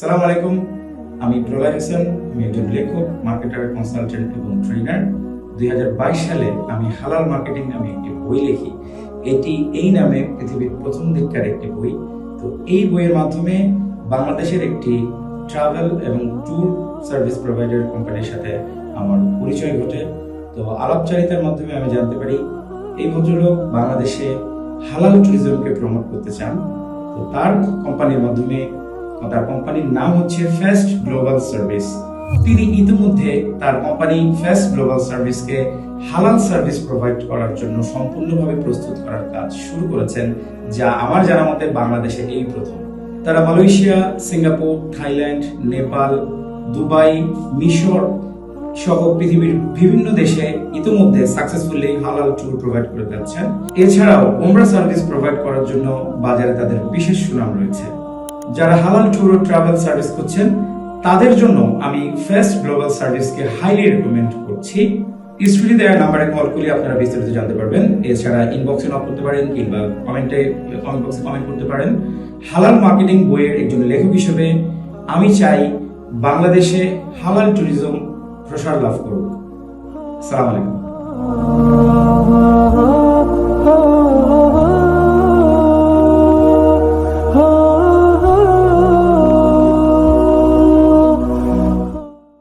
সালাম আলাইকুম, আমি প্রলয় হোসেন। আমি একজন লেখক, মার্কেটার, কনসালটেন্ট এবং ট্রেনার। 2022 সালে আমি হালাল মার্কেটিং নামে একটি বই লিখি। এটি এই নামে পৃথিবীর প্রথম দিককার একটি বই। তো এই বইয়ের মাধ্যমে বাংলাদেশের একটি ট্রাভেল এবং ট্যুর সার্ভিস প্রোভাইডার কোম্পানির সাথে আমার পরিচয় ঘটে। তো আলাপচারিতার মাধ্যমে আমি জানতে পারি এই ভদ্রলোক বাংলাদেশে হালাল ট্যুরিজমকে প্রমোট করতে চান। তো তার কোম্পানির মাধ্যমে, তার কোম্পানির নাম হচ্ছে ফার্স্ট গ্লোবাল সার্ভিস। তিনি ইতিমধ্যে তার কোম্পানি ফার্স্ট গ্লোবাল সার্ভিসকে হালাল সার্ভিস প্রোভাইড করার জন্য সম্পূর্ণভাবে প্রস্তুত করার কাজ শুরু করেছেন, যা আমার জানা মতে বাংলাদেশে এই প্রথম। তারা Malaysia, Singapore, Thailand, Nepal, Dubai, মিশর সহ পৃথিবীর বিভিন্ন দেশে ইতিমধ্যে সাকসেসফুলি হালাল ট্যুর প্রোভাইড করে যাচ্ছেন। এছাড়াও উমরা সার্ভিস প্রোভাইড করার জন্য বাজারে তাদের বিশেষ সুনাম রয়েছে। যারা হালাল ট্যুর ও ট্রাভেল সার্ভিস করছেন তাদের জন্য আমি ফার্স্ট গ্লোবাল সার্ভিসকে হাইলি রেকমেন্ড করছি। স্ক্রিনে দেওয়া নাম্বারে কল করে আপনারা বিস্তারিত জানতে পারবেন। এছাড়া ইনবক্সে নক করতে পারেন কিংবা কমেন্ট বক্সে কমেন্ট করতে পারেন। হালাল মার্কেটিং বইয়ের একজন লেখক হিসেবে আমি চাই বাংলাদেশে হালাল ট্যুরিজম প্রসার লাভ করুক। আসসালামু আলাইকুম।